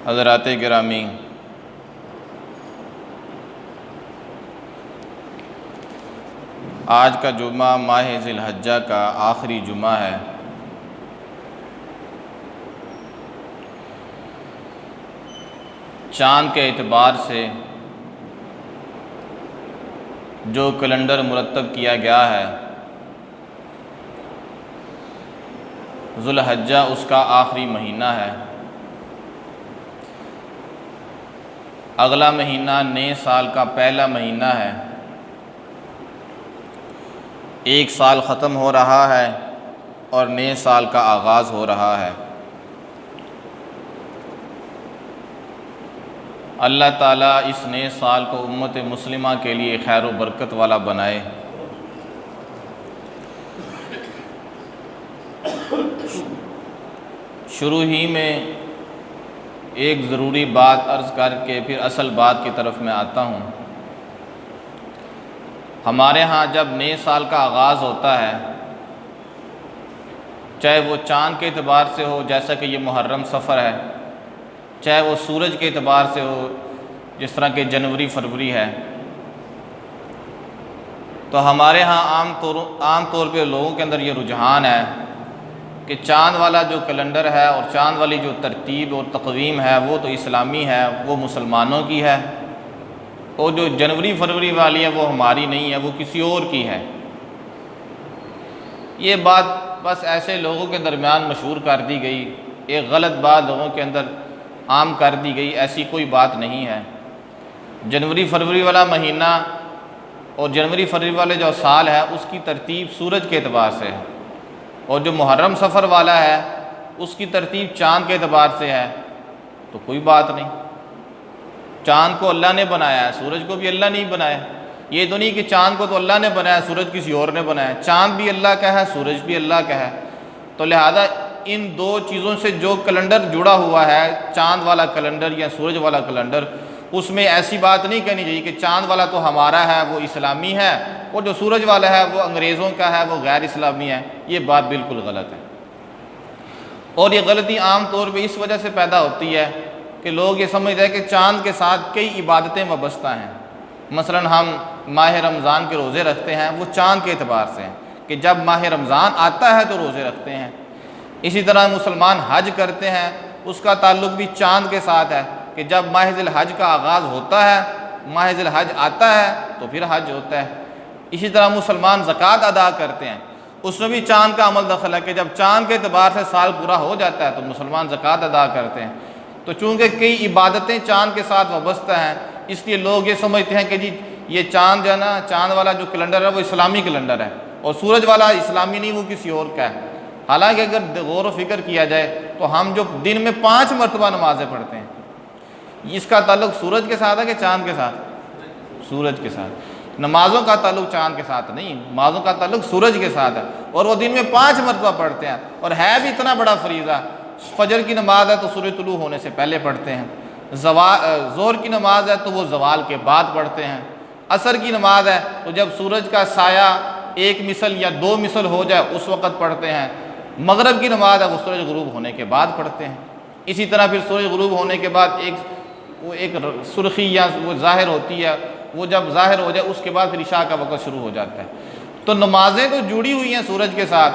حضرات گرامی، آج کا جمعہ ماہ ذی الحجہ کا آخری جمعہ ہے۔ چاند کے اعتبار سے جو کیلنڈر مرتب کیا گیا ہے، ذو الحجہ اس کا آخری مہینہ ہے۔ اگلا مہینہ نئے سال کا پہلا مہینہ ہے۔ ایک سال ختم ہو رہا ہے اور نئے سال کا آغاز ہو رہا ہے۔ اللہ تعالیٰ اس نئے سال کو امت مسلمہ کے لیے خیر و برکت والا بنائے۔ شروع ہی میں ایک ضروری بات عرض کر کے پھر اصل بات کی طرف میں آتا ہوں۔ ہمارے ہاں جب نئے سال کا آغاز ہوتا ہے، چاہے وہ چاند کے اعتبار سے ہو جیسا کہ یہ محرم صفر ہے، چاہے وہ سورج کے اعتبار سے ہو جس طرح کہ جنوری فروری ہے، تو ہمارے ہاں عام طور پہ لوگوں کے اندر یہ رجحان ہے کہ چاند والا جو کیلنڈر ہے اور چاند والی جو ترتیب اور تقویم ہے وہ تو اسلامی ہے، وہ مسلمانوں کی ہے، اور جو جنوری فروری والی ہے وہ ہماری نہیں ہے، وہ کسی اور کی ہے۔ یہ بات بس ایسے لوگوں کے درمیان مشہور کر دی گئی، ایک غلط بات لوگوں کے اندر عام کر دی گئی، ایسی کوئی بات نہیں ہے۔ جنوری فروری والا مہینہ اور جنوری فروری والے جو سال ہے اس کی ترتیب سورج کے اعتبار سے ہے، اور جو محرم صفر والا ہے اس کی ترتیب چاند کے اعتبار سے ہے، تو کوئی بات نہیں۔ چاند کو اللہ نے بنایا ہے، سورج کو بھی اللہ نے بنایا۔ یہ تو نہیں کہ چاند کو تو اللہ نے بنایا، سورج کسی اور نے بنایا۔ چاند بھی اللہ کا ہے، سورج بھی اللہ کا ہے۔ تو لہذا ان دو چیزوں سے جو کیلنڈر جڑا ہوا ہے، چاند والا کیلنڈر یا سورج والا کیلنڈر، اس میں ایسی بات نہیں کہنی چاہیے کہ چاند والا تو ہمارا ہے، وہ اسلامی ہے، اور جو سورج والا ہے وہ انگریزوں کا ہے، وہ غیر اسلامی ہے۔ یہ بات بالکل غلط ہے، اور یہ غلطی عام طور پہ اس وجہ سے پیدا ہوتی ہے کہ لوگ یہ سمجھتے ہیں کہ چاند کے ساتھ کئی عبادتیں وابستہ ہیں۔ مثلا ہم ماہ رمضان کے روزے رکھتے ہیں، وہ چاند کے اعتبار سے ہیں کہ جب ماہ رمضان آتا ہے تو روزے رکھتے ہیں۔ اسی طرح مسلمان حج کرتے ہیں، اس کا تعلق بھی چاند کے ساتھ ہے کہ جب ماہ ذی الحج کا آغاز ہوتا ہے، ماہ ذی الحج آتا ہے تو پھر حج ہوتا ہے۔ اسی طرح مسلمان زکوٰۃ ادا کرتے ہیں، اس میں بھی چاند کا عمل دخل ہے کہ جب چاند کے اعتبار سے سال پورا ہو جاتا ہے تو مسلمان زکوٰۃ ادا کرتے ہیں۔ تو چونکہ کئی عبادتیں چاند کے ساتھ وابستہ ہیں، اس لیے لوگ یہ سمجھتے ہیں کہ جی یہ چاند جو ہے نا، چاند والا جو کیلنڈر ہے وہ اسلامی کیلنڈر ہے، اور سورج والا اسلامی نہیں، وہ کسی اور کا ہے۔ حالانکہ اگر غور و فکر کیا جائے تو ہم جو دن میں 5 مرتبہ نمازیں پڑھتے ہیں، اس کا تعلق سورج کے ساتھ ہے کہ چاند کے ساتھ؟ سورج کے ساتھ۔ نمازوں کا تعلق چاند کے ساتھ نہیں، نمازوں کا تعلق سورج کے ساتھ ہے، اور وہ دن میں 5 مرتبہ پڑھتے ہیں، اور ہے بھی اتنا بڑا فریضہ۔ فجر کی نماز ہے تو سورج طلوع ہونے سے پہلے پڑھتے ہیں، ظہر کی نماز ہے تو وہ زوال کے بعد پڑھتے ہیں، عصر کی نماز ہے تو جب سورج کا سایہ 1 مثل یا 2 مثل ہو جائے اس وقت پڑھتے ہیں، مغرب کی نماز ہے وہ سورج غروب ہونے کے بعد پڑھتے ہیں۔ اسی طرح پھر سورج غروب ہونے کے بعد ایک سرخی یا وہ ظاہر ہوتی ہے، وہ جب ظاہر ہو جائے اس کے بعد پھر عشاء کا وقت شروع ہو جاتا ہے۔ تو نمازیں تو جڑی ہوئی ہیں سورج کے ساتھ،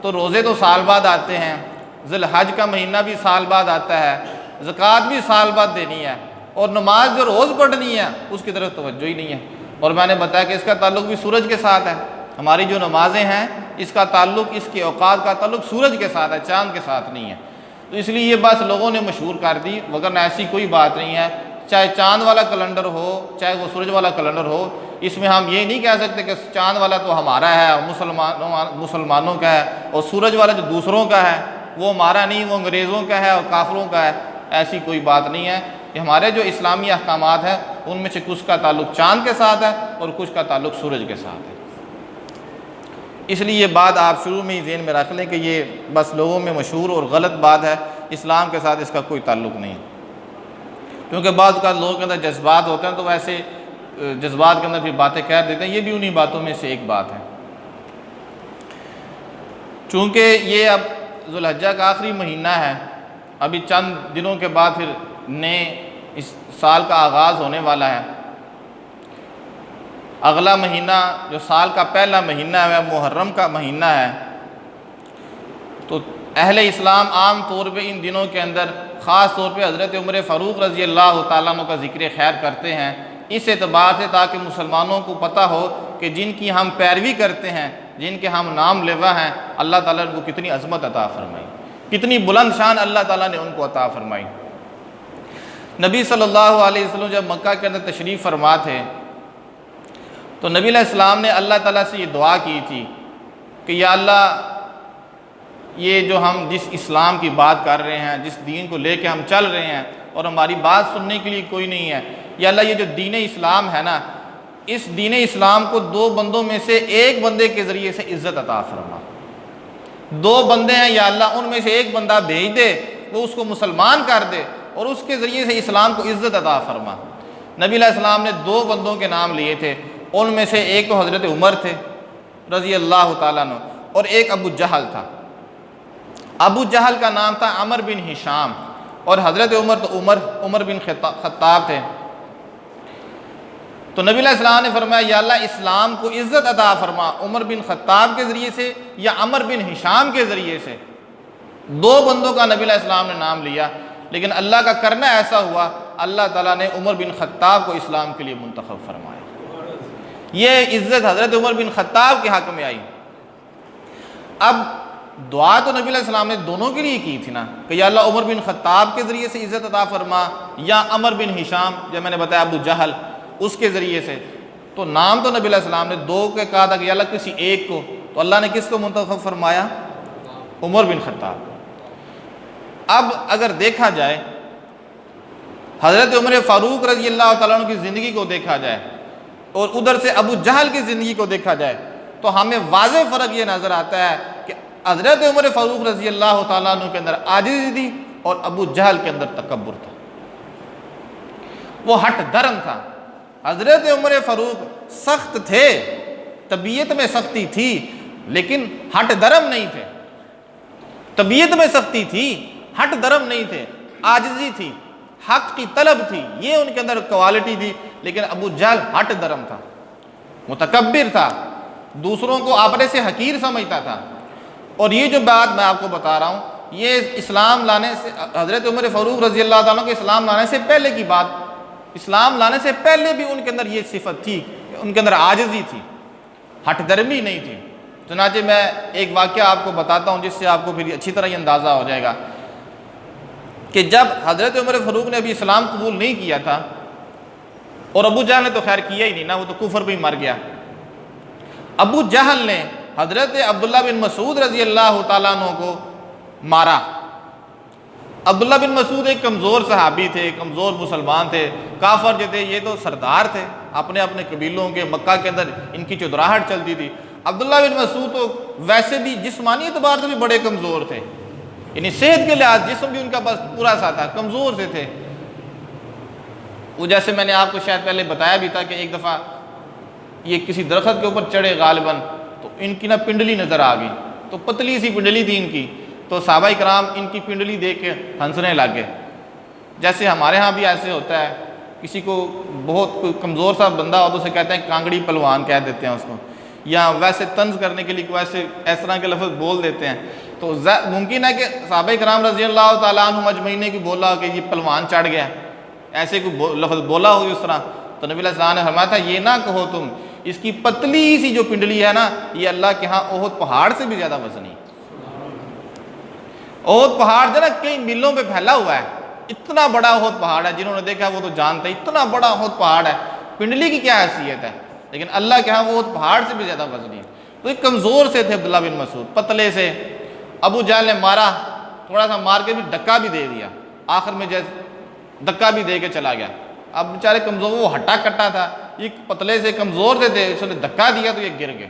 تو روزے تو سال بعد آتے ہیں، ذی الحج کا مہینہ بھی سال بعد آتا ہے، زکوٰۃ بھی سال بعد دینی ہے، اور نماز جو روز پڑھنی ہے اس کی طرف توجہ ہی نہیں ہے۔ اور میں نے بتایا کہ اس کا تعلق بھی سورج کے ساتھ ہے، ہماری جو نمازیں ہیں اس کا تعلق، اس کے اوقات کا تعلق سورج کے ساتھ ہے، چاند کے ساتھ نہیں ہے۔ تو اس لیے یہ بات لوگوں نے مشہور کر دی، وگرنہ ایسی کوئی بات نہیں ہے۔ چاہے چاند والا کیلنڈر ہو چاہے وہ سورج والا کیلنڈر ہو، اس میں ہم یہ نہیں کہہ سکتے کہ چاند والا تو ہمارا ہے اور مسلمانوں کا ہے، اور سورج والا جو دوسروں کا ہے وہ ہمارا نہیں، وہ انگریزوں کا ہے اور کافروں کا ہے۔ ایسی کوئی بات نہیں ہے کہ ہمارے جو اسلامی احکامات ہیں ان میں سے کچھ کا تعلق چاند کے ساتھ ہے اور کچھ کا تعلق سورج کے ساتھ ہے۔ اس لیے یہ بات آپ شروع میں ہی ذہن میں رکھ لیں کہ یہ بس لوگوں میں مشہور اور غلط بات ہے، اسلام کے ساتھ اس کا کوئی تعلق نہیں ہے۔ کیونکہ بعض اوقات لوگوں کے اندر جذبات ہوتے ہیں تو ویسے جذبات کے اندر بھی باتیں کہہ دیتے ہیں، یہ بھی انہی باتوں میں سے ایک بات ہے۔ چونکہ یہ اب ذو الحجہ کا آخری مہینہ ہے، ابھی چند دنوں کے بعد پھر نے اس سال کا آغاز ہونے والا ہے۔ اگلا مہینہ جو سال کا پہلا مہینہ ہے وہ محرم کا مہینہ ہے۔ تو اہل اسلام عام طور پہ ان دنوں کے اندر خاص طور پہ حضرت عمر فاروق رضی اللہ تعالیٰ عنہ کا ذکر خیر کرتے ہیں، اس اعتبار سے تاکہ مسلمانوں کو پتہ ہو کہ جن کی ہم پیروی کرتے ہیں، جن کے ہم نام لیوا ہیں، اللہ تعالیٰ نے کو کتنی عظمت عطا فرمائی، کتنی بلند شان اللہ تعالیٰ نے ان کو عطا فرمائی۔ نبی صلی اللہ علیہ وسلم جب مکہ کے اندر تشریف فرما تھے تو نبی علیہ السلام نے اللہ تعالیٰ سے یہ دعا کی تھی کہ یا اللہ، یہ جو ہم جس اسلام کی بات کر رہے ہیں، جس دین کو لے کے ہم چل رہے ہیں اور ہماری بات سننے کے لیے کوئی نہیں ہے، یا اللہ یہ جو دین اسلام ہے نا، اس دین اسلام کو دو بندوں میں سے ایک بندے کے ذریعے سے عزت عطا فرما۔ دو بندے ہیں یا اللہ، ان میں سے ایک بندہ بھیج دے، وہ اس کو مسلمان کر دے اور اس کے ذریعے سے اسلام کو عزت عطا فرما۔ نبی علیہ السلام نے دو بندوں کے نام لیے تھے، ان میں سے ایک تو حضرت عمر تھے رضی اللہ تعالیٰ عنہ، اور ایک ابو جہل تھا۔ ابو جہل کا نام تھا عمر بن ہشام، اور حضرت عمر تو عمر بن خطاب تھے۔ تو نبی علیہ السلام نے فرمایا یا اللہ اسلام کو عزت عطا فرما، عمر بن خطاب کے ذریعے سے یا عمر بن ہشام کے ذریعے سے۔ دو بندوں کا نبی علیہ السلام نے نام لیا، لیکن اللہ کا کرنا ایسا ہوا، اللہ تعالیٰ نے عمر بن خطاب کو اسلام کے لیے منتخب فرمایا۔ یہ عزت حضرت عمر بن خطاب کے حق میں آئی۔ اب دعا تو نبی علیہ السلام نے دونوں کے لیے کی تھی نا، کہ یا اللہ عمر بن خطاب کے ذریعے سے عزت عطا فرما، یا عمر بن ہشام جب میں نے بتایا ابو جہل اس کے ذریعے سے۔ تو نام تو نبی علیہ السلام نے دو کے کہا تھا کہ یا اللہ کسی ایک کو، تو اللہ نے کس کو منتخب فرمایا؟ عمر بن خطاب۔ اب اگر دیکھا جائے حضرت عمر فاروق رضی اللہ تعالیٰ عنہ کی زندگی کو دیکھا جائے اور ادھر سے ابو جہل کی زندگی کو دیکھا جائے تو ہمیں واضح فرق یہ نظر آتا ہے کہ حضرت عمر فاروق رضی اللہ تعالیٰ عنہ کے اندر عاجزی تھی اور ابو جہل کے اندر تکبر تھا، وہ ہٹ درم تھا۔ حضرت عمر فاروق سخت تھے، طبیعت میں سختی تھی، لیکن ہٹ درم نہیں تھے۔ طبیعت میں سختی تھی، ہٹ درم نہیں تھے، عاجزی تھی، حق کی طلب تھی، یہ ان کے اندر کوالٹی تھی۔ لیکن ابو جہل ہٹ درم تھا، متکبر تھا، دوسروں کو اپنے سے حقیر سمجھتا تھا۔ اور یہ جو بات میں آپ کو بتا رہا ہوں، یہ اسلام لانے سے، حضرت عمر فاروق رضی اللہ تعالیٰ کے اسلام لانے سے پہلے کی بات، اسلام لانے سے پہلے بھی ان کے اندر یہ صفت تھی، ان کے اندر عاجزی تھی، ہٹ درمی نہیں تھی۔ چنانچہ میں ایک واقعہ آپ کو بتاتا ہوں جس سے آپ کو پھر اچھی طرح یہ اندازہ ہو جائے گا کہ جب حضرت عمر فاروق نے ابھی اسلام قبول نہیں کیا تھا، اور ابو جہل نے تو خیر کیا ہی نہیں نا، وہ تو کفر بھی مر گیا۔ ابو جہل نے حضرت عبداللہ بن مسعود رضی اللہ تعالیٰ عنہ کو مارا۔ عبداللہ بن مسعود ایک کمزور صحابی تھے، کمزور مسلمان تھے، کافر جو تھے، یہ تو سردار تھے اپنے اپنے قبیلوں کے، مکہ کے اندر ان کی چودراہٹ چلتی تھی۔ عبداللہ بن مسعود تو ویسے بھی جسمانی اعتبار سے بھی بڑے کمزور تھے، یعنی صحت کے لحاظ جسم بھی ان کا بس پورا سا تھا، کمزور سے تھے۔ وہ جیسے میں نے آپ کو شاید پہلے بتایا بھی تھا کہ ایک دفعہ یہ کسی درخت کے اوپر چڑھے غالباً، تو ان کی نا پنڈلی نظر آ گئی، تو پتلی سی پنڈلی تھی ان کی، تو صحابہ کرام ان کی پنڈلی دیکھ کے ہنسنے لگ گئے۔ جیسے ہمارے ہاں بھی ایسے ہوتا ہے، کسی کو بہت کوئی کمزور سا بندہ ہو تو اسے کہتے ہیں کانگڑی پلوان کہہ دیتے ہیں اس کو، یا ویسے طنز کرنے کے لیے ویسے اس طرح کے لفظ بول دیتے ہیں۔ تو ممکن ہے کہ صحابہ کرام رضی اللہ تعالیٰ عنہ مجمعین نے کوئی بولا کہ یہ پلوان چڑھ گیا، ایسے کوئی لفظ بولا ہو اس طرح، تو نبی علیہ السلام نے فرمایا تھا یہ نہ کہو تم، اس کی پتلی سی جو پنڈلی ہے نا، یہ اللہ کے ہاں احد پہاڑ سے بھی زیادہ وزنی۔ احد پہاڑ جو نا کئی میلوں پہ پھیلا ہوا ہے، اتنا بڑا احد پہاڑ ہے، جنہوں نے دیکھا وہ تو جانتے ہیں اتنا بڑا احد پہاڑ ہے، پنڈلی کی کیا حیثیت ہے، لیکن اللہ کے ہاں وہ احد پہاڑ سے بھی زیادہ وزنی ہے۔ تو ایک کمزور سے تھے عبداللہ بن مسعود، پتلے سے۔ ابو جہل نے مارا، تھوڑا سا مار کے بھی دھکا بھی دے دیا، آخر میں جیسے دھکا بھی دے کے چلا گیا۔ اب بیچارے کمزور، وہ ہٹا کٹا تھا، یہ پتلے سے کمزور سے تھے، اس نے دھکا دیا تو یہ گر گئے،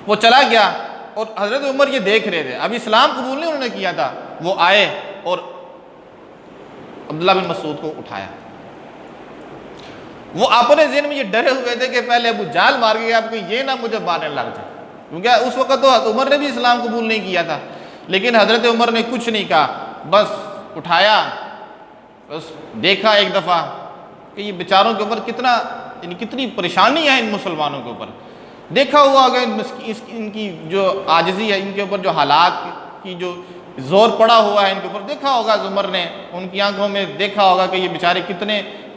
وہ چلا گیا۔ اور حضرت عمر یہ دیکھ رہے تھے، ابھی اسلام قبول نہیں انہوں نے کیا تھا، وہ آئے اور عبداللہ بن مسعود کو اٹھایا۔ وہ اپنے ذہن میں یہ ڈرے ہوئے تھے کہ پہلے ابو جہل مار گیا، اب کہ یہ نہ مجھے مارنے لگ جائے، کیونکہ اس وقت تو عمر نے بھی اسلام قبول نہیں کیا تھا۔ لیکن حضرت عمر نے کچھ نہیں کہا، بس اٹھایا بس دیکھا ایک دفعہ کہ یہ بیچاروں کے اوپر کتنی پریشانی ہے ان مسلمانوں کے اوپر، دیکھا ہوا ہوگا ان کی جو عاجزی ہے، ان کے اوپر جو حالات کی جو زور پڑا ہوا ہے ان کے اوپر، دیکھا ہوگا زمر نے ان کی آنکھوں میں دیکھا ہوگا کہ یہ بیچارے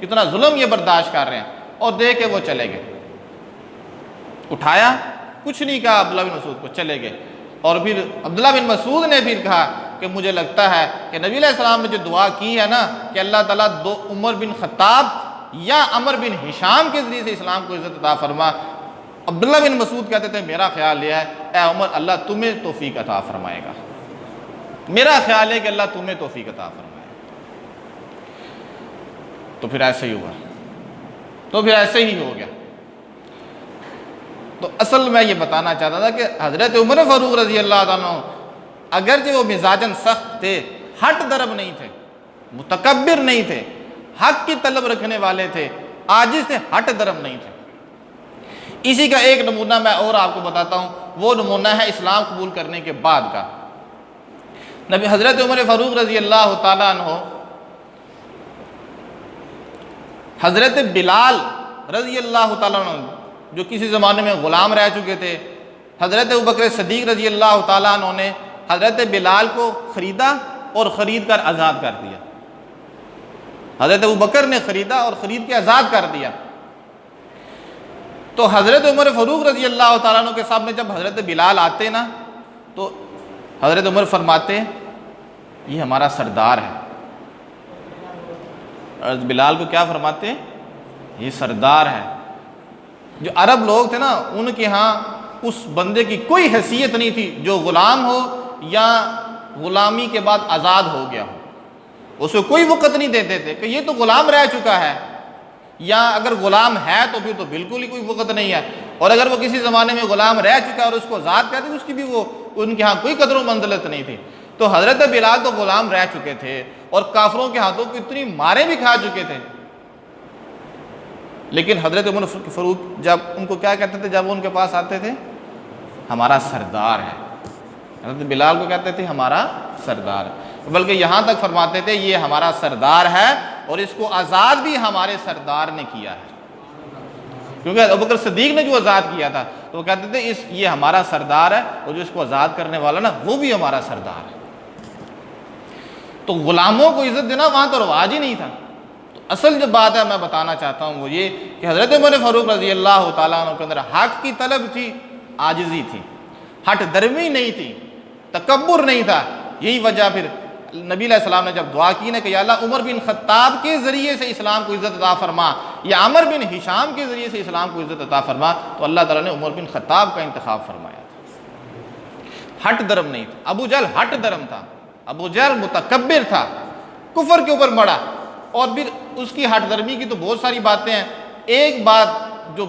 کتنا ظلم یہ برداشت کر رہے ہیں، اور دیکھ کے وہ چلے گئے، اٹھایا کچھ نہیں کہا عبداللہ بن مسعود کو، چلے گئے۔ اور پھر عبداللہ بن مسعود نے پھر کہا کہ مجھے لگتا ہے کہ نبی علیہ السلام نے جو دعا کی ہے نا کہ اللہ تعالیٰ عمر بن خطاب یا عمر بن ہشام کے ذریعے سے اسلام کو عزت عطا فرما، عبداللہ بن مسعود کہتے تھے میرا خیال یہ ہے اے عمر اللہ تمہیں توفیق عطا فرمائے گا، میرا خیال ہے کہ اللہ تمہیں توفیق عطا فرمائے گا۔ تو پھر ایسے ہی ہوا، تو پھر ایسے ہی ہو گیا۔ تو اصل میں یہ بتانا چاہتا تھا کہ حضرت عمر فاروق رضی اللہ عنہ اگرچہ وہ مزاجاً سخت تھے، ہٹ درب نہیں تھے، متکبر نہیں تھے، حق کی طلب رکھنے والے تھے، عاجز تھے، ہٹ درب نہیں تھے۔ اسی کا ایک نمونہ میں اور آپ کو بتاتا ہوں، وہ نمونہ ہے اسلام قبول کرنے کے بعد کا۔ نبی حضرت عمر فاروق رضی اللہ تعالیٰ عنہ حضرت بلال رضی اللہ تعالیٰ عنہ جو کسی زمانے میں غلام رہ چکے تھے، حضرت ابوبکر صدیق رضی اللہ تعالیٰ عنہ نے حضرت بلال کو خریدا اور خرید کر آزاد کر دیا۔ حضرت ابوبکر نے خریدا اور خرید کے آزاد کر دیا۔ تو حضرت عمر فاروق رضی اللہ تعالیٰ عنہ کے سامنے جب حضرت بلال آتے نا تو حضرت عمر فرماتے یہ ہمارا سردار ہے۔ حضرت بلال کو کیا فرماتے؟ یہ سردار ہے۔ جو عرب لوگ تھے نا ان کے ہاں اس بندے کی کوئی حیثیت نہیں تھی جو غلام ہو یا غلامی کے بعد آزاد ہو گیا ہو، اس کو کوئی وقت نہیں دیتے تھے کہ یہ تو غلام رہ چکا ہے، یا اگر غلام ہے تو پھر تو بالکل ہی کوئی وقت نہیں ہے، اور اگر وہ کسی زمانے میں غلام رہ چکا ہے اور اس کو آزاد کہتے اس کی بھی وہ ان کے ہاں کوئی قدر و منزلت نہیں تھی۔ تو حضرت بلال تو غلام رہ چکے تھے اور کافروں کے ہاتھوں کو اتنی مارے بھی کھا چکے تھے، لیکن حضرت عمر فاروق جب ان کو کیا کہتے تھے جب وہ ان کے پاس آتے تھے؟ ہمارا سردار ہے۔ حضرت بلال کو کہتے تھے ہمارا سردار ہے، بلکہ یہاں تک فرماتے تھے یہ ہمارا سردار ہے اور اس کو آزاد بھی ہمارے سردار نے کیا ہے، کیونکہ ابوبکر صدیق نے جو آزاد کیا تھا تو وہ کہتے تھے یہ ہمارا سردار ہے اور جو اس کو آزاد کرنے والا نا وہ بھی ہمارا سردار ہے۔ تو غلاموں کو عزت دینا وہاں تو رواج ہی نہیں تھا۔ تو اصل جو بات ہے میں بتانا چاہتا ہوں وہ یہ کہ حضرت عمر فاروق رضی اللہ تعالیٰ عنہ کے اندر حق کی طلب تھی، عاجزی تھی، ہٹ درمی نہیں تھی، تکبر نہیں تھا۔ یہی وجہ پھر نبی علیہ السلام نے جب دعا کی نا کہ یا اللہ عمر بن خطاب کے ذریعے سے اسلام کو عزت عطا فرما یا عمر بن ہشام کے ذریعے سے اسلام کو عزت عطا فرما، تو اللہ تعالیٰ نے عمر بن خطاب کا انتخاب فرمایا تھا۔ ہٹ درم نہیں تھا، ابو جہل ہٹ درم تھا، ابو جہل متکبر تھا، کفر کے اوپر مڑا، اور پھر اس کی ہٹ درمی کی تو بہت ساری باتیں ہیں۔ ایک بات جو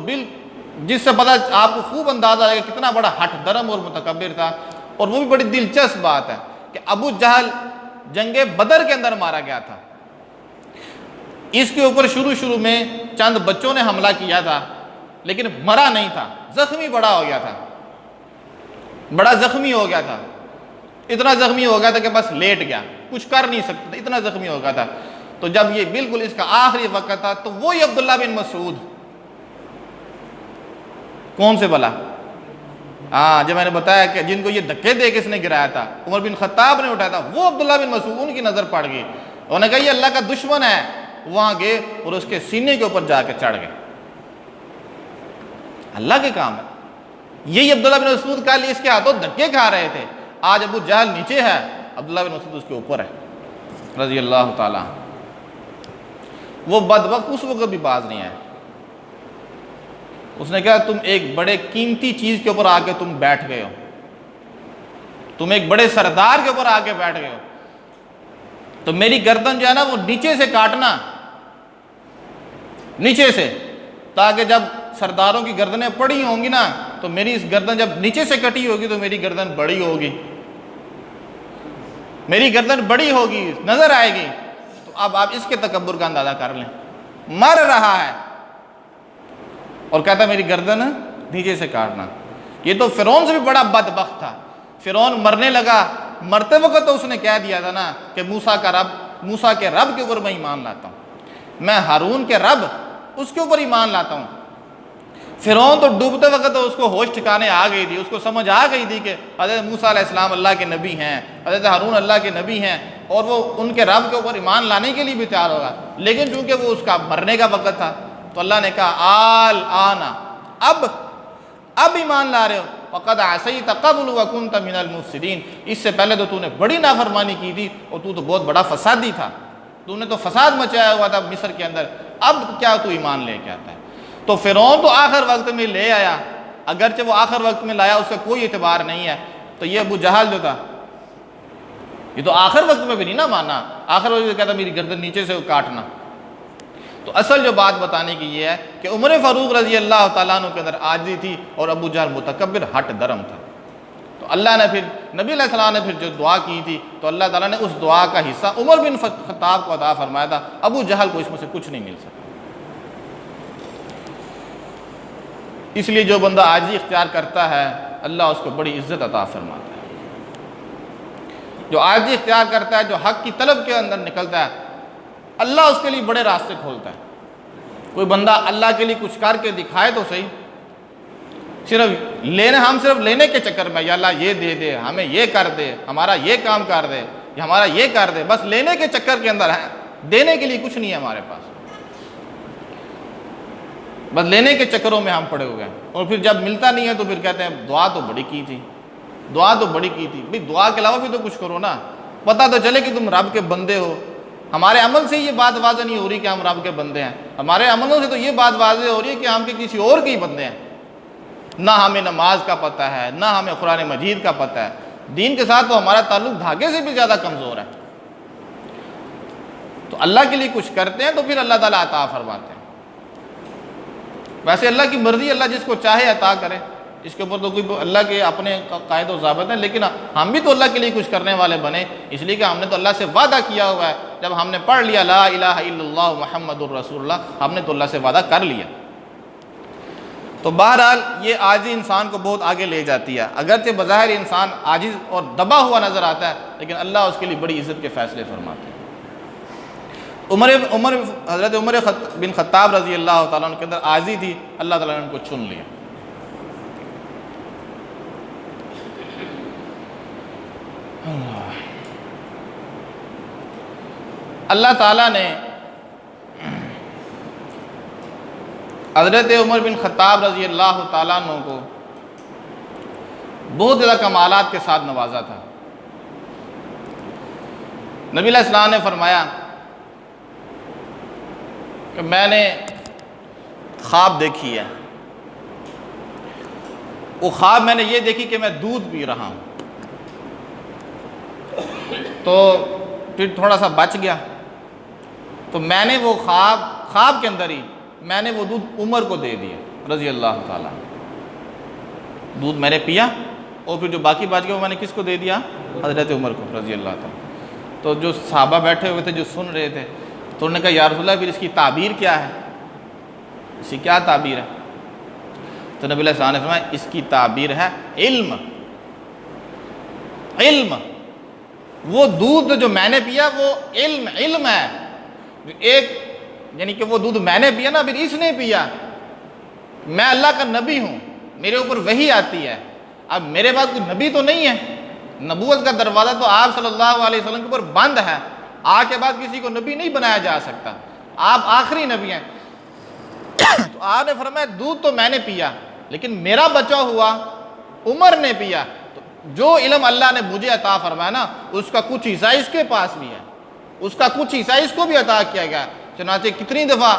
جس سے پتہ آپ کو خوب اندازہ آئے گا کتنا بڑا ہٹ درم اور متکبر تھا، اور وہ بھی بڑی دلچسپ بات ہے کہ ابو جہل جنگ بدر کے اندر مارا گیا تھا۔ اس کے اوپر شروع میں چند بچوں نے حملہ کیا تھا لیکن مرا نہیں تھا، زخمی بڑا ہو گیا تھا، بڑا زخمی ہو گیا تھا، اتنا زخمی ہو گیا تھا کہ بس لیٹ گیا، کچھ کر نہیں سکتا، اتنا زخمی ہو گیا تھا۔ تو جب یہ بالکل اس کا آخری وقت تھا تو وہی عبداللہ بن مسعود، کون سے بلا؟ جو میں نے بتایا کہ جن کو یہ دھکے دے کے اس نے گرایا تھا، عمر بن خطاب نے اٹھایا تھا، وہ عبداللہ بن مسعود ان کی نظر پڑ گئی، انہوں نے کہا یہ اللہ کا دشمن ہے، وہاں گئے اور اس کے سینے کے اوپر جا کے چڑھ گئے۔ اللہ کے کام ہے۔ یہی عبداللہ بن مسعود کل اس کے ہاتھوں دھکے کھا رہے تھے، آج ابو جہل نیچے ہے، عبداللہ بن مسعود اس کے اوپر ہے رضی اللہ تعالیٰ۔ وہ بدبخت اس وقت بھی باز نہیں آئے، اس نے کہا تم ایک بڑے قیمتی چیز کے اوپر آ کے تم بیٹھ گئے ہو، تم ایک بڑے سردار کے اوپر آ کے بیٹھ گئے ہو، تو میری گردن جو ہے نا وہ نیچے سے کاٹنا، نیچے سے، تاکہ جب سرداروں کی گردنیں پڑی ہوں گی نا تو میری اس گردن جب نیچے سے کٹی ہوگی تو میری گردن بڑی ہوگی، میری گردن بڑی ہوگی، نظر آئے گی۔ تو اب آپ اس کے تکبر کا اندازہ کر لیں، مر رہا ہے اور کہتا میری گردن نیچے سے کاٹنا۔ یہ تو فرعون سے بھی بڑا بدبخت تھا۔ فرعون مرنے لگا، مرتے وقت تو اس نے کہہ دیا تھا نا کہ موسیٰ کا رب موسیٰ کے رب کے اوپر میں ایمان لاتا ہوں، میں ہارون کے رب اس کے اوپر ایمان لاتا ہوں۔ فرعون تو ڈوبتے وقت تو اس کو ہوش ٹھکانے آ گئی تھی، اس کو سمجھ آ گئی تھی کہ حضرت موسیٰ علیہ السلام اللہ کے نبی ہیں، حضرت ہارون اللہ کے نبی ہیں، اور وہ ان کے رب کے اوپر ایمان لانے کے لیے بھی تیار ہوگا۔ لیکن چونکہ وہ اس کا مرنے کا وقت تھا تو اللہ نے کہا آل آنا، اب ایمان لا رہے ہو، وقد عصیت قبل وکنت من المفسدین، اس سے پہلے تو نے بڑی نافرمانی کی تھی اور تو بہت بڑا فسادی تھا، تو نے تو فساد مچایا ہوا تھا مصر کے اندر، اب کیا تو ایمان لے کے آتا ہے؟ تو فرعون تو آخر وقت میں لے آیا، اگرچہ وہ آخر وقت میں لایا اس کا کوئی اعتبار نہیں ہے۔ تو یہ ابو جہل جو تھا یہ تو آخر وقت میں بھی نہیں نہ مانا، آخر وقت میں کہتا میری گردن نیچے سے کاٹنا۔ تو اصل جو بات بتانے کی یہ ہے کہ عمر فاروق رضی اللہ تعالیٰ عنہ کے اندر عاجزی تھی اور ابو جہل متکبر ہٹ درم تھا۔ تو اللہ نے پھر نبی علیہ السلام نے پھر جو دعا کی تھی تو اللہ تعالیٰ نے اس دعا کا حصہ عمر بن خطاب کو عطا فرمایا تھا، ابو جہل کو اس میں سے کچھ نہیں مل سکا۔ اس لیے جو بندہ عاجزی اختیار کرتا ہے اللہ اس کو بڑی عزت عطا فرماتا ہے۔ جو عاجزی اختیار کرتا ہے، جو حق کی طلب کے اندر نکلتا ہے، اللہ اس کے لیے بڑے راستے کھولتا ہے۔ کوئی بندہ اللہ کے لیے کچھ کر کے دکھائے تو صحیح، ہم صرف لینے کے چکر میں یا اللہ یہ دے دے، ہمیں یہ کر دے، ہمارا یہ کام کر دے، یا ہمارا یہ کر دے، بس لینے کے چکر کے اندر ہے، دینے کے لیے کچھ نہیں ہے ہمارے پاس، بس لینے کے چکروں میں ہم پڑے ہوئے ہیں۔ اور پھر جب ملتا نہیں ہے تو پھر کہتے ہیں دعا تو بڑی کی تھی، دعا تو بڑی کی تھی۔ بھئی دعا کے علاوہ بھی تو کچھ کرو نا، پتہ تو چلے کہ تم رب کے بندے ہو۔ ہمارے عمل سے یہ بات واضح نہیں ہو رہی کہ ہم رب کے بندے ہیں، ہمارے عملوں سے تو یہ بات واضح ہو رہی ہے کہ ہم کے کسی اور کے ہی بندے ہیں۔ نہ ہمیں نماز کا پتہ ہے، نہ ہمیں قرآن مجید کا پتہ ہے، دین کے ساتھ تو ہمارا تعلق دھاگے سے بھی زیادہ کمزور ہے۔ تو اللہ کے لیے کچھ کرتے ہیں تو پھر اللہ تعالیٰ عطا فرماتے ہیں۔ ویسے اللہ کی مرضی، اللہ جس کو چاہے عطا کرے، اس کے اوپر تو کوئی اللہ کے اپنے قائد و ضابط ہیں، لیکن ہم بھی تو اللہ کے لیے کچھ کرنے والے بنے، اس لیے کہ ہم نے تو اللہ سے وعدہ کیا ہوا ہے۔ جب ہم نے پڑھ لیا لا الہ الا اللہ محمد الرسول اللہ، ہم نے تو اللہ سے وعدہ کر لیا۔ تو بہرحال یہ عاجزی انسان کو بہت آگے لے جاتی ہے، اگرچہ بظاہر انسان عاجز اور دبا ہوا نظر آتا ہے لیکن اللہ اس کے لیے بڑی عزت کے فیصلے فرماتے ہیں۔ حضرت عمر بن خطاب رضی اللہ تعالیٰ عنہ کے اندر عاجزی تھی، اللہ تعالیٰ نے ان کو چن لیا۔ اللہ تعالیٰ نے حضرت عمر بن خطاب رضی اللہ تعالیٰ عنہ کو بہت زیادہ کمالات کے ساتھ نوازا تھا۔ نبی علیہ السلام نے فرمایا کہ میں نے خواب دیکھی ہے، وہ خواب میں نے یہ دیکھی کہ میں دودھ پی رہا ہوں، تو پھر تھوڑا سا بچ گیا، تو میں نے وہ خواب کے اندر ہی میں نے وہ دودھ عمر کو دے دیا رضی اللہ تعالیٰ۔ دودھ میں نے پیا اور پھر جو باقی بچ گیا وہ میں نے کس کو دے دیا؟ حضرت عمر کو رضی اللہ تعالیٰ۔ تو جو صحابہ بیٹھے ہوئے تھے جو سن رہے تھے تو انہوں نے کہا یا رسول اللہ پھر اس کی تعبیر کیا ہے، اس کی کیا تعبیر ہے؟ تو نبی علیہ السلام نے فرمایا اس کی تعبیر ہے علم۔ وہ دودھ جو میں نے پیا وہ علم ہے، ایک یعنی کہ وہ دودھ میں نے پیا نا، پھر اس نے پیا، میں اللہ کا نبی ہوں، میرے اوپر وحی آتی ہے، اب میرے پاس کوئی نبی تو نہیں ہے، نبوت کا دروازہ تو آپ صلی اللہ علیہ وسلم کے اوپر بند ہے، آج کے بعد کسی کو نبی نہیں بنایا جا سکتا، آپ آخری نبی ہیں۔ تو آپ نے فرمایا دودھ تو میں نے پیا لیکن میرا بچا ہوا عمر نے پیا، تو جو علم اللہ نے مجھے عطا فرمایا نا اس کا کچھ حصہ اس کے پاس بھی ہے، اس کا کچھ حصہ اس کو بھی عطا کیا گیا۔ چنانچہ کتنی دفعہ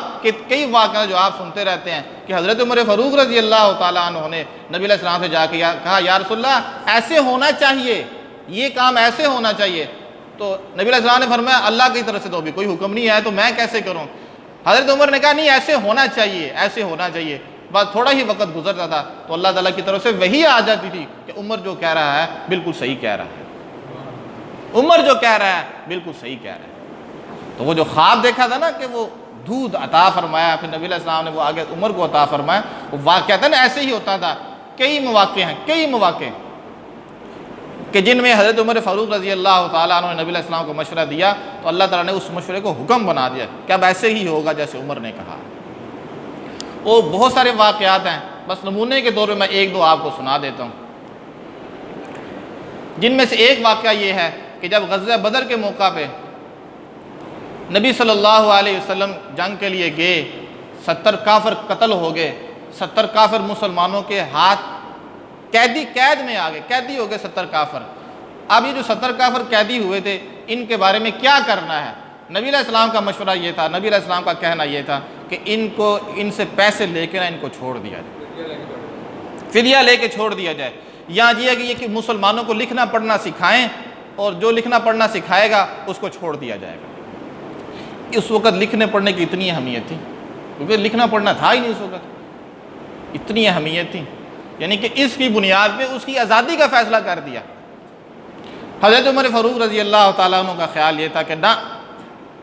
کئی واقعات جو آپ سنتے رہتے ہیں کہ حضرت عمر فاروق رضی اللہ تعالیٰ عنہ نے نبی علیہ السلام سے جا کے کہا یا رسول اللہ ایسے ہونا چاہیے، یہ کام ایسے ہونا چاہیے، تو نبی علیہ السلام نے فرمایا اللہ کی طرف سے تو ابھی کوئی حکم نہیں ہے تو میں کیسے کروں؟ حضرت عمر نے کہا نہیں ایسے ہونا چاہیے، ایسے ہونا چاہیے، بس تھوڑا ہی وقت گزرتا تھا تو اللہ تعالیٰ کی طرف سے وحی آ جاتی تھی کہ عمر جو کہہ رہا ہے بالکل صحیح کہہ رہا ہے، عمر جو کہہ رہا ہے بالکل صحیح کہہ رہا ہے۔ تو وہ جو خواب دیکھا تھا نا کہ وہ دودھ عطا فرمایا، پھر نبی علیہ السلام نے وہ آگے عمر کو عطا فرمایا، وہ واقعہ تھا نا ایسے ہی ہوتا تھا، کئی مواقع ہیں، کئی مواقع کہ جن میں حضرت عمر فاروق رضی اللہ تعالیٰ عنہ نے نبی علیہ السلام کو مشورہ دیا تو اللہ تعالیٰ نے اس مشورے کو حکم بنا دیا کہ اب ایسے ہی ہوگا جیسے عمر نے کہا۔ وہ بہت سارے واقعات ہیں، بس نمونے کے طور پہ میں ایک دو آپ کو سنا دیتا ہوں، جن میں سے ایک واقعہ یہ ہے کہ جب غزوہ بدر کے موقع پہ نبی صلی اللہ علیہ وسلم جنگ کے لیے گئے، 70 کافر قتل ہو گئے، 70 کافر مسلمانوں کے ہاتھ قید میں آ گئے، قیدی ہو گئے 70 کافر۔ اب یہ جو 70 کافر قیدی ہوئے تھے، ان کے بارے میں کیا کرنا ہے؟ نبی علیہ السلام کا مشورہ یہ تھا، نبی علیہ السلام کا کہنا یہ تھا کہ ان سے پیسے لے کے ان کو چھوڑ دیا جائے، فدیہ لے کے چھوڑ دیا جائے، یا یہ ہے کہ مسلمانوں کو لکھنا پڑھنا سکھائیں، اور جو لکھنا پڑھنا سکھائے گا اس کو چھوڑ دیا جائے گا۔ اس وقت لکھنے پڑھنے کی اتنی اہمیت تھی، کیونکہ لکھنا پڑھنا تھا ہی نہیں اس وقت، اتنی اہمیت تھی، یعنی کہ اس کی بنیاد پہ اس کی آزادی کا فیصلہ کر دیا۔ حضرت عمر فاروق رضی اللہ تعالیٰ عنہ کا خیال یہ تھا کہ نہ،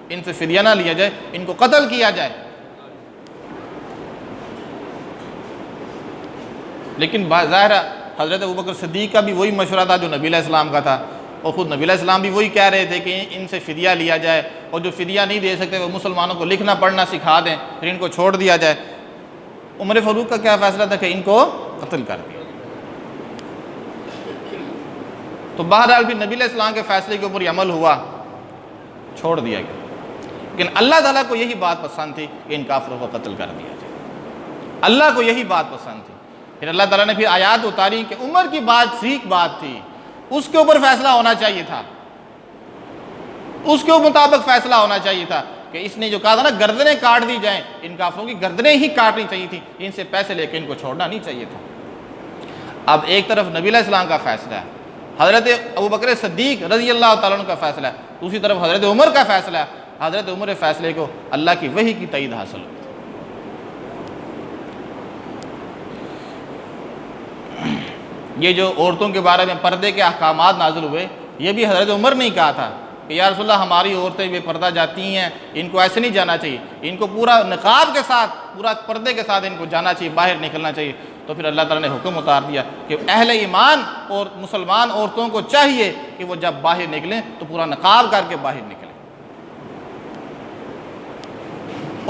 ان سے فدیہ نہ لیا جائے، ان کو قتل کیا جائے۔ لیکن ظاہر حضرت ابوبکر صدیق کا بھی وہی مشورہ تھا جو نبی علیہ السلام کا تھا، اور خود نبی علیہ السلام بھی وہی کہہ رہے تھے کہ ان سے فدیہ لیا جائے، اور جو فدیہ نہیں دے سکتے وہ مسلمانوں کو لکھنا پڑھنا سکھا دیں، پھر ان کو چھوڑ دیا جائے۔ عمر فاروق کا کیا فیصلہ تھا کہ ان کو قتل کر دیا۔ تو بہرحال بھی نبی علیہ السلام کے فیصلے کے اوپر یہ عمل ہوا، چھوڑ دیا گیا۔ لیکن اللہ تعالیٰ کو یہی بات پسند تھی کہ ان کافروں کو قتل کر دیا جائے، اللہ کو یہی بات پسند تھی۔ پھر اللہ تعالیٰ نے پھر آیات اتاری کہ عمر کی بات ٹھیک بات تھی، اس کے اوپر فیصلہ ہونا چاہیے تھا، اس کے مطابق فیصلہ ہونا چاہیے تھا کہ اس نے جو کہا تھا نا گردنیں کاٹ دی جائیں، ان کافروں کی گردنیں ہی کاٹنی چاہیے تھی، ان سے پیسے لے کے ان کو چھوڑنا نہیں چاہیے تھا۔ اب ایک طرف نبی علیہ السلام کا فیصلہ ہے، حضرت ابوبکر صدیق رضی اللہ تعالیٰ عنہ کا فیصلہ ہے، دوسری طرف حضرت عمر کا فیصلہ ہے۔ حضرت عمر فیصلے کو اللہ کی وحی کی تائید حاصل ہوئی۔ یہ جو عورتوں کے بارے میں پردے کے احکامات نازل ہوئے، یہ بھی حضرت عمر نے کہا تھا کہ یا رسول اللہ ہماری عورتیں بے پردہ جاتی ہیں، ان کو ایسے نہیں جانا چاہیے، ان کو پورا نقاب کے ساتھ، پورا پردے کے ساتھ ان کو جانا چاہیے، باہر نکلنا چاہیے۔ تو پھر اللہ تعالیٰ نے حکم اتار دیا کہ اہل ایمان اور مسلمان عورتوں کو چاہیے کہ وہ جب باہر نکلیں تو پورا نقاب کر کے باہر نکلیں۔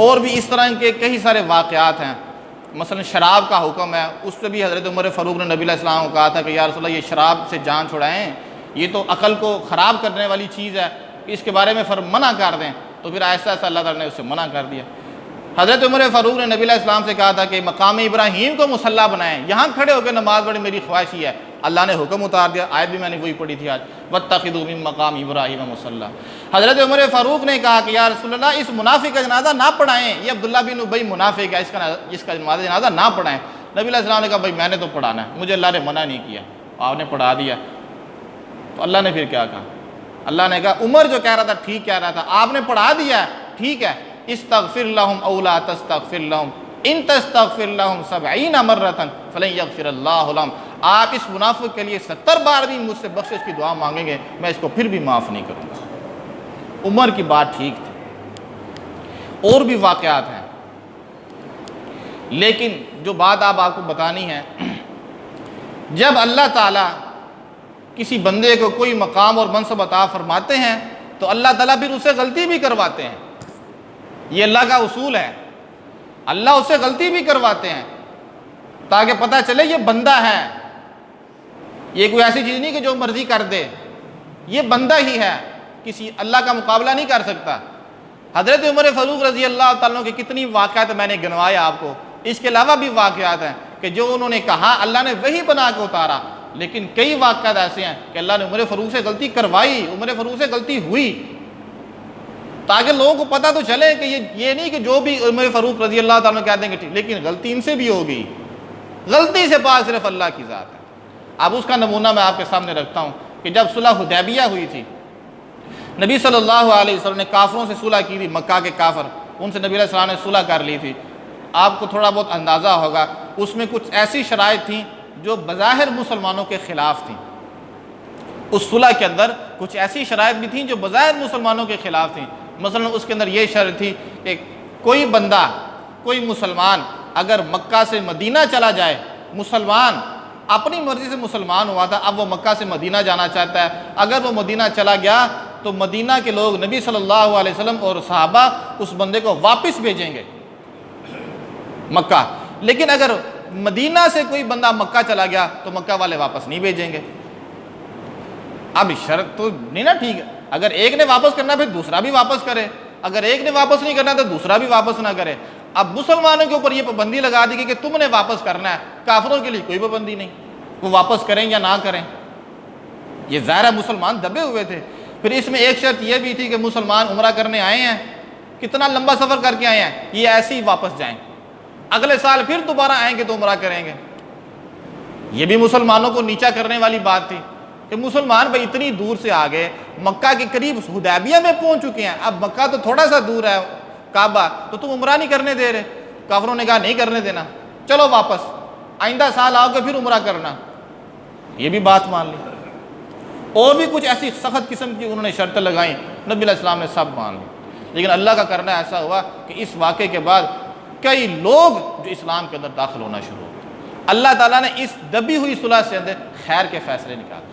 اور بھی اس طرح کے کئی سارے واقعات ہیں، مثلا شراب کا حکم ہے، اس پہ بھی حضرت عمر فاروق نے نبی علیہ السلام کو کہا تھا کہ یا رسول اللہ یہ شراب سے جان چھڑائیں، یہ تو عقل کو خراب کرنے والی چیز ہے، اس کے بارے میں منع کر دیں۔ تو پھر ایسا اللہ تعالیٰ نے اسے منع کر دیا۔ حضرت عمر فاروق نے نبی علیہ السلام سے کہا تھا کہ مقام ابراہیم کو مصلی بنائیں، یہاں کھڑے ہو کے نماز پڑھیں، میری خواہش ہی ہے۔ اللہ نے حکم اتار دیا، آیت بھی میں نے وہی پڑھی تھی آج، واتخذوا من مقام ابراہیم مصلی۔ حضرت عمر فاروق نے کہا کہ یا رسول اللہ اس منافق کا جنازہ نہ پڑھائیں، یہ عبداللہ بن ابی منافق ہے، اس کا جنازہ نہ پڑھائیں۔ نبی علیہ السلام نے کہا بھائی میں نے تو پڑھانا ہے، مجھے اللہ نے منع نہیں کیا، آپ نے پڑھا دیا۔ تو اللہ نے پھر کیا کہا؟ اللہ نے کہا عمر جو کہہ رہا تھا ٹھیک کہہ رہا تھا، آپ نے پڑھا دیا ہے، ٹھیک ہے، استغفر لهم او لا تستغفر لهم ان تستغفر لهم 70 مرة فلن يغفر الله لهم۔ آپ اس منافق کے لیے 70 بار بھی مجھ سے بخشش کی دعا مانگیں گے، میں اس کو پھر بھی معاف نہیں کروں گا۔ عمر کی بات ٹھیک تھی۔ اور بھی واقعات ہیں، لیکن جو بات آپ کو بتانی ہے، جب اللہ تعالیٰ کسی بندے کو کوئی مقام اور منصب عطا فرماتے ہیں تو اللہ تعالیٰ پھر اسے غلطی بھی کرواتے ہیں، یہ اللہ کا اصول ہے، اللہ اسے غلطی بھی کرواتے ہیں تاکہ پتہ چلے یہ بندہ ہے، یہ کوئی ایسی چیز نہیں کہ جو مرضی کر دے، یہ بندہ ہی ہے، کسی اللہ کا مقابلہ نہیں کر سکتا۔ حضرت عمر فاروق رضی اللہ تعالیٰ عنہ کے کتنی واقعات میں نے گنوائے آپ کو، اس کے علاوہ بھی واقعات ہیں کہ جو انہوں نے کہا اللہ نے وہی بنا کے اتارا، لیکن کئی واقعات ایسے ہیں کہ اللہ نے عمر فاروق سے غلطی کروائی، عمر فاروق سے غلطی ہوئی، تاکہ لوگوں کو پتہ تو چلے کہ یہ نہیں کہ جو بھی عمر فاروق رضی اللہ تعالیٰ کہتے ہیں کہ ٹھیک، لیکن غلطی ان سے بھی ہوگی، غلطی سے پاک صرف اللہ کی ذات ہے۔ اب اس کا نمونہ میں آپ کے سامنے رکھتا ہوں کہ جب صلح حدیبیہ ہوئی تھی، نبی صلی اللہ علیہ وسلم نے کافروں سے صلح کی تھی، مکہ کے کافر، ان سے نبی علیہ السلام نے صلح کر لی تھی۔ آپ کو تھوڑا بہت اندازہ ہوگا، اس میں کچھ ایسی شرائط تھیں جو بظاہر مسلمانوں کے خلاف تھیں، اس صلح کے اندر کچھ ایسی شرائط بھی تھیں جو بظاہر مسلمانوں کے خلاف تھیں۔ مثلا اس کے اندر یہ شرط تھی کہ کوئی بندہ، کوئی مسلمان اگر مکہ سے مدینہ چلا جائے، مسلمان اپنی مرضی سے مسلمان ہوا تھا، اب وہ مکہ سے مدینہ جانا چاہتا ہے۔ اگر وہ مدینہ چلا گیا تو مدینہ کے لوگ نبی صلی اللہ علیہ وسلم اور صحابہ اس بندے کو واپس بھیجیں گے مکہ، لیکن اگر مدینہ سے کوئی بندہ مکہ چلا گیا تو مکہ والے واپس نہیں بھیجیں گے۔ اب شرط تو نہیں نا ٹھیک ہے، اگر ایک نے واپس کرنا پھر دوسرا بھی واپس کرے، اگر ایک نے واپس نہیں کرنا تو دوسرا بھی واپس نہ کرے۔ اب مسلمانوں کے اوپر یہ پابندی لگا دی گئی کہ تم نے واپس کرنا ہے، کافروں کے لیے کوئی پابندی نہیں، وہ واپس کریں یا نہ کریں۔ یہ ظاہر مسلمان دبے ہوئے تھے۔ پھر اس میں ایک شرط یہ بھی تھی کہ مسلمان عمرہ کرنے آئے ہیں، کتنا لمبا سفر کر کے آئے ہیں، یہ ایسے ہی واپس جائیں، اگلے سال پھر دوبارہ آئیں گے تو عمرہ کریں گے۔ یہ بھی مسلمانوں کو نیچا کرنے والی بات تھی کہ مسلمان بھائی اتنی دور سے آگے، مکہ کے قریب حدیبیہ میں پہنچ چکے ہیں، اب مکہ تو تھوڑا سا دور ہے کعبہ، تو تم عمرہ نہیں کرنے دے رہے۔ کافروں نے کہا نہیں کرنے دینا، چلو واپس، آئندہ سال آؤ گے پھر عمرہ کرنا۔ یہ بھی بات مان لی۔ اور بھی کچھ ایسی سخت قسم کی انہوں نے شرطیں لگائیں، نبی علیہ السلام نے سب مان لی۔ لیکن اللہ کا کرنا ایسا ہوا کہ اس واقعے کے بعد کئی لوگ جو اسلام کے اندر داخل ہونا شروع ہو گئے۔ اللہ تعالیٰ نے اس دبی ہوئی صلح سے اندر خیر کے فیصلے نکالے،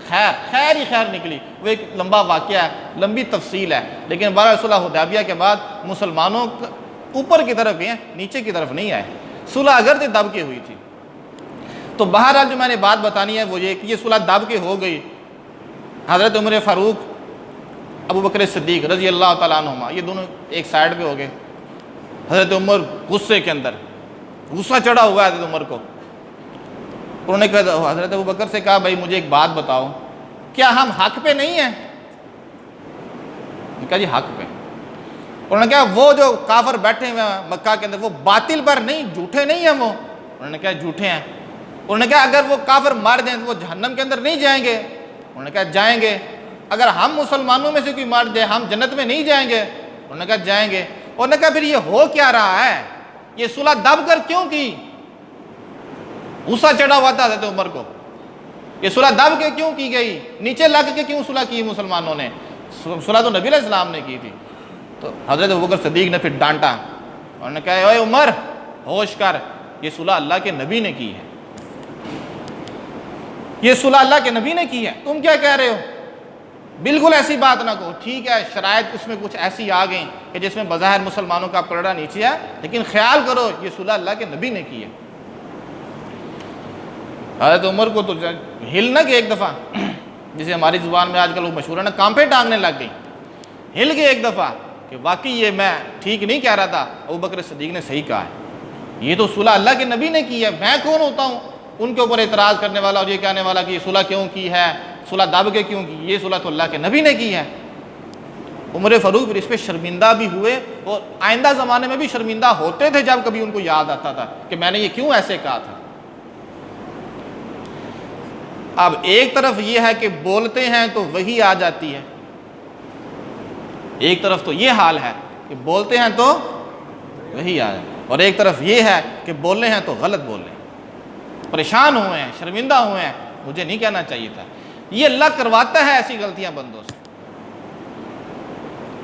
خیر ہی خیر نکلی۔ وہ ایک لمبا واقعہ ہے، لمبی تفصیل ہے، لیکن بہرحال صلح حدیبیہ کے بعد مسلمانوں اوپر کی طرف گئے، نیچے کی طرف نہیں آئے۔ صلح اگرچہ دب کے ہوئی تھی، تو بہرحال جو میں نے بات بتانی ہے وہ یہ کہ یہ صلح دب کے ہو گئی۔ حضرت عمر فاروق، ابو بکر صدیق رضی اللہ تعالیٰ عنہما، یہ دونوں ایک سائیڈ پہ ہو گئے۔ حضرت عمر غصے کے اندر، غصہ چڑھا ہوا ہے حضرت عمر کو۔ انہوں نے کہا، حضرت ابو بکر سے کہا بھائی مجھے ایک بات بتاؤ، کیا ہم حق پہ نہیں ہیں؟ کہا جی حق پہ۔ انہوں نے کہا وہ جو کافر بیٹھے ہوئے ہیں مکہ کے اندر وہ باطل پر نہیں، جھوٹے نہیں ہیں وہ؟ انہوں نے کہا جھوٹے ہیں۔ انہوں نے کہا اگر وہ کافر مار دیں تو وہ جہنم کے اندر نہیں جائیں گے؟ انہوں نے کہا جائیں گے۔ اگر ہم مسلمانوں میں سے کوئی مار دے ہم جنت میں نہیں جائیں گے؟ انہوں نے کہا جائیں گے۔ انہوں نے کہا پھر یہ ہو کیا رہا ہے، یہ صلح دب کر کیوں کی؟ غصہ چڑھا ہوا تھا حضرت عمر کو، یہ صلح دب کے کیوں کی گئی، نیچے لگ کے کیوں صلح کی مسلمانوں نے؟ صلح تو نبی علیہ السلام نے کی تھی۔ تو حضرت ابوبکر صدیق نے پھر ڈانٹا، انہوں نے کہا اے عمر ہوش کر، یہ صلح اللہ کے نبی نے کی ہے، یہ صلح اللہ کے نبی نے کی ہے، تم کیا کہہ رہے ہو؟ بالکل ایسی بات نہ کہو۔ ٹھیک ہے شرائط اس میں کچھ ایسی آ گئیں کہ جس میں بظاہر مسلمانوں کا پلڑا نیچے ہے، لیکن خیال کرو یہ صلح اللہ کے نبی نے کی ہے۔ حضرت عمر کو تو ہل نہ گئے ایک دفعہ، جسے ہماری زبان میں آج کل وہ مشہور ہے نا، کانپیں ٹانگنے لگ گئی، ہل گئے ایک دفعہ کہ واقعی یہ میں ٹھیک نہیں کہہ رہا تھا، ابوبکر صدیق نے صحیح کہا ہے، یہ تو صلح اللہ کے نبی نے کی ہے، میں کون ہوتا ہوں ان کے اوپر اعتراض کرنے والا اور یہ کہنے والا کہ یہ صلح کیوں کی ہے، صلح دب کے کیوں کی، یہ صلح تو اللہ کے نبی نے کی ہے۔ عمر فاروق پھر اس پہ شرمندہ بھی ہوئے اور آئندہ زمانے میں بھی شرمندہ ہوتے تھے جب کبھی ان کو یاد آتا تھا کہ میں نے یہ کیوں ایسے کہا تھا۔ اب ایک طرف یہ ہے کہ بولتے ہیں تو وہی آ جاتی ہے، ایک طرف تو یہ حال ہے کہ بولتے ہیں تو وہی آ جاتی ہے، اور ایک طرف یہ ہے کہ بولنے ہیں تو غلط بول رہے ہیں، پریشان ہوئے ہیں، شرمندہ ہوئے ہیں، مجھے نہیں کہنا چاہیے تھا۔ یہ اللہ کرواتا ہے ایسی غلطیاں بندوں سے۔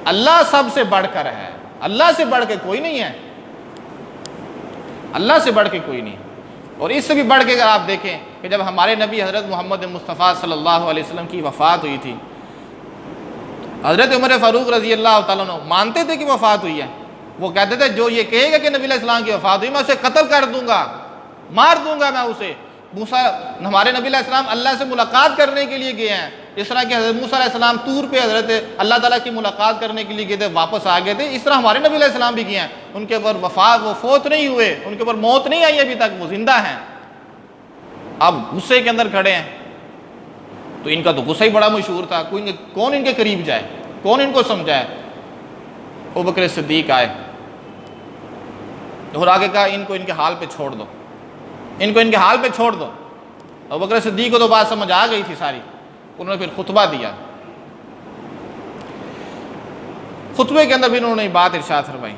اللہ سب سے بڑھ کر ہے، اللہ سے بڑھ کے کوئی نہیں ہے، اللہ سے بڑھ کے کوئی نہیں۔ اور اس سے بھی بڑھ کے اگر آپ دیکھیں کہ جب ہمارے نبی حضرت محمد مصطفیٰ صلی اللہ علیہ وسلم کی وفات ہوئی تھی، حضرت عمر فاروق رضی اللہ تعالیٰ عنہ مانتے تھے کہ وفات ہوئی ہے، وہ کہتے تھے جو یہ کہے گا کہ نبی علیہ السلام کی وفات ہوئی میں اسے قتل کر دوں گا، مار دوں گا میں اسے۔ ہمارے نبی علیہ السلام اللہ سے ملاقات کرنے کے لیے گئے ہیں، اس طرح کہ حضرت موسیٰ علیہ السلام طور پہ حضرت اللہ تعالیٰ کی ملاقات کرنے کے لیے گئے تھے، واپس آ گئے تھے، اس طرح ہمارے نبی علیہ السلام بھی گئے ہیں، ان کے اوپر وفات، وہ فوت نہیں ہوئے، ان کے اوپر موت نہیں آئی ابھی تک، وہ زندہ ہیں۔ اب غصے کے اندر کھڑے ہیں، تو ان کا تو غصہ ہی بڑا مشہور تھا، کون ان کے قریب جائے، کون ان کو سمجھائے۔ ابوبکر صدیق آئے اور آگے کہا ان کو ان کے حال پہ چھوڑ دو، ان کو ان کے حال پہ چھوڑ دو۔ ابوبکر صدیق کو تو بات سمجھ آ گئی تھی ساری، انہوں نے پھر خطبہ دیا، خطبے کے اندر بھی انہوں نے بات ارشاد فرمائی،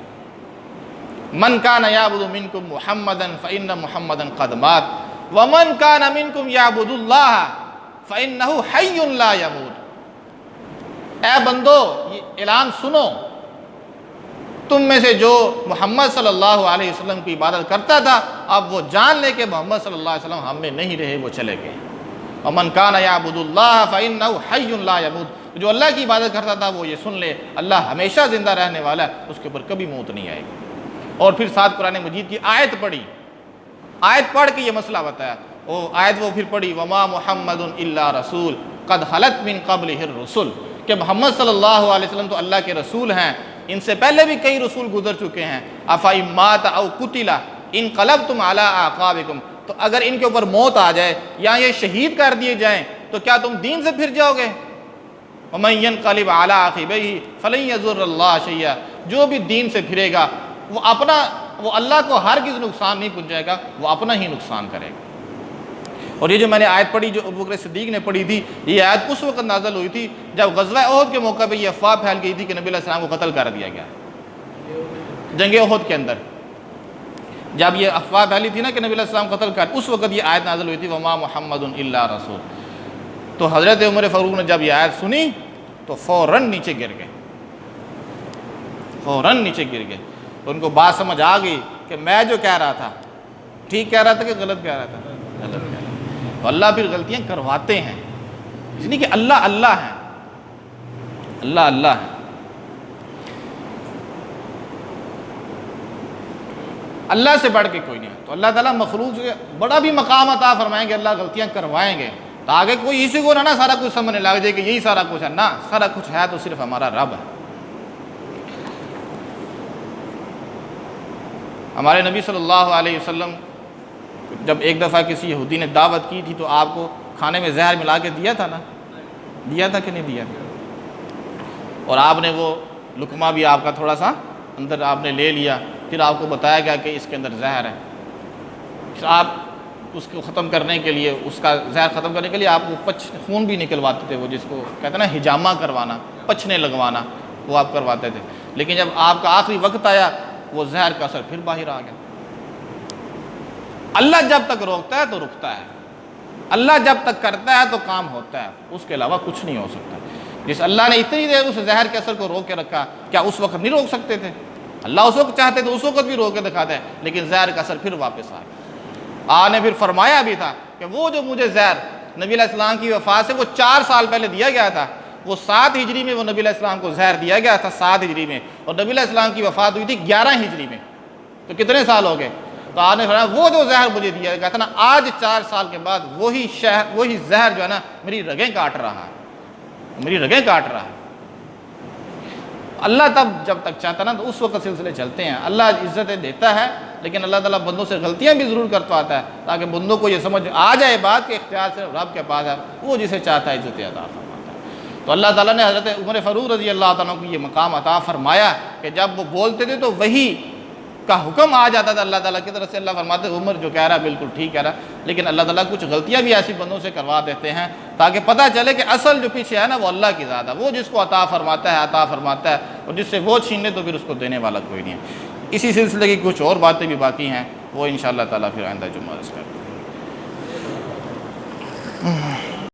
من کان یعبد منکم محمدا فإن محمدا قد مات ومن کان منکم یعبد اللہ فإنہ حی لا یموت۔ اے بندو یہ اعلان سنو، تم میں سے جو محمد صلی اللہ علیہ وسلم کی عبادت کرتا تھا اب وہ جان لے کہ محمد صلی اللہ علیہ وسلم ہم میں نہیں رہے، وہ چلے گئے۔ وَمَنْ كَانَ يَعْبُدُ اللَّهَ فَإِنَّهُ حَيٌّ لَا يَمُوتُ، جو اللہ کی عبادت کرتا تھا وہ یہ سن لے اللہ ہمیشہ زندہ رہنے والا ہے، اس کے اوپر کبھی موت نہیں آئے گی۔ اور پھر ساتھ قرآن مجید کی آیت پڑھی، آیت پڑھ کے یہ مسئلہ بتایا، وہ آیت وہ پھر پڑھی وَمَا مُحَمَّدٌ إِلَّا رَسُولٌ قَدْ خَلَتْ مِن قَبْلِهِ الرُّسُلُ، کہ محمد صلی اللہ علیہ وسلم تو اللہ کے رسول ہیں، ان سے پہلے بھی کئی رسول گزر چکے ہیں۔ أَفَإِن مَاتَ أَوْ قُتِلَ انقلبتم علی اعقابکم، تو اگر ان کے اوپر موت آ جائے یا یہ شہید کر دیے جائیں تو کیا تم دین سے پھر جاؤ گے؟ وَمَن يَنْقَلِبْ عَلَىٰ عَقِبَيْهِ فَلَن يَضُرَّ اللَّهَ شَيْئًا، جو بھی دین سے پھرے گا وہ اللہ کو ہرگز نقصان نہیں پہنچائے گا، وہ اپنا ہی نقصان کرے گا۔ اور یہ جو میں نے آیت پڑھی جو ابوبکر صدیق نے پڑھی تھی، یہ آیت اس وقت نازل ہوئی تھی جب غزوہ احد کے موقع پہ یہ افواہ پھیل گئی تھی کہ نبی علیہ السلام کو قتل کر دیا گیا جنگ احد کے اندر۔ جب یہ افواہ پھیلی تھی نا کہ نبی علیہ السلام قتل کر، اس وقت یہ آیت نازل ہوئی تھی وَمَا مُحَمَّدٌ إِلَّا رَسُولٌ۔ تو حضرت عمر فاروق نے جب یہ آیت سنی تو فوراً نیچے گر گئے، فوراً نیچے گر گئے۔ ان کو بات سمجھ آ گئی کہ میں جو کہہ رہا تھا ٹھیک کہہ رہا تھا کہ غلط کہہ رہا تھا، غلط کہہ رہا تھا۔ تو اللہ پھر غلطیاں کرواتے ہیں، اس لیے کہ اللہ اللہ ہے، اللہ اللہ ہے۔ اللہ سے بڑھ کے کوئی نہیں ہے۔ تو اللہ تعالیٰ مخلوق سے بڑا بھی مقام عطا فرمائیں گے، اللہ غلطیاں کروائیں گے تاکہ کوئی اسی کو نہ سارا کچھ سمجھنے لگ جائے کہ یہی سارا کچھ ہے، نہ سارا کچھ ہے تو صرف ہمارا رب ہے۔ ہمارے نبی صلی اللہ علیہ وسلم جب ایک دفعہ کسی یہودی نے دعوت کی تھی تو آپ کو کھانے میں زہر ملا کے دیا تھا نا، دیا تھا کہ نہیں دیا تھا؟ اور آپ نے وہ لقمہ بھی آپ کا تھوڑا سا اندر آپ نے لے لیا، پھر آپ کو بتایا گیا کہ اس کے اندر زہر ہے۔ پھر آپ اس کو ختم کرنے کے لیے، اس کا زہر ختم کرنے کے لیے آپ کو خون بھی نکلواتے تھے، وہ جس کو کہتے ہیں نا ہجامہ کروانا، پچھنے لگوانا، وہ آپ کرواتے تھے۔ لیکن جب آپ کا آخری وقت آیا وہ زہر کا اثر پھر باہر آ گیا۔ اللہ جب تک روکتا ہے تو رکتا ہے، اللہ جب تک کرتا ہے تو کام ہوتا ہے، اس کے علاوہ کچھ نہیں ہو سکتا۔ جس اللہ نے اتنی دیر اس زہر کے اثر کو روک کے رکھا، کیا اس وقت نہیں روک سکتے تھے؟ اللہ اس وقت چاہتے تو اس وقت بھی روک کے دکھاتے ہیں، لیکن زہر کا اثر پھر واپس آ گیا۔ آپ نے پھر فرمایا بھی تھا کہ وہ جو مجھے زہر نبی علیہ السلام کی وفات سے وہ 4 سال پہلے دیا گیا تھا، وہ 7 ہجری میں وہ نبی علیہ السلام کو زہر دیا گیا تھا، 7 ہجری میں، اور نبی علیہ السلام کی وفات ہوئی تھی 11 ہجری میں، تو کتنے سال ہو گئے؟ تو آپ نے فرمایا وہ جو زہر مجھے دیا گیا تھا نا، آج 4 سال کے بعد وہی زہر جو ہے نا میری رگیں کاٹ رہا ہے، میری رگیں کاٹ رہا ہے۔ اللہ تب جب تک چاہتا نا تو اس وقت سلسلے چلتے ہیں۔ اللہ عزتیں دیتا ہے لیکن اللہ تعالیٰ بندوں سے غلطیاں بھی ضرور کرواتا ہے تاکہ بندوں کو یہ سمجھ آ جائے بات کہ اختیار صرف رب کے پاس ہے، وہ جسے چاہتا ہے عزت عطا فرماتا ہے۔ تو اللہ تعالیٰ نے حضرت عمر فاروق رضی اللہ تعالیٰ کو یہ مقام عطا فرمایا کہ جب وہ بولتے تھے تو وہی کا حکم آ جاتا تھا اللہ تعالیٰ کی طرف سے۔ اللہ فرماتے عمر جو کہہ رہا ہے بالکل ٹھیک کہہ رہا ہے، لیکن اللہ تعالیٰ کچھ غلطیاں بھی ایسی بندوں سے کروا دیتے ہیں تاکہ پتہ چلے کہ اصل جو پیچھے ہے نا وہ اللہ کی ذات ہے، وہ جس کو عطا فرماتا ہے، اور جس سے وہ چھین لے تو پھر اس کو دینے والا کوئی نہیں ہے۔ اسی سلسلے کی کچھ اور باتیں بھی باقی ہیں، وہ انشاءاللہ تعالیٰ پھر آئندہ جمعہ کرتے ہیں۔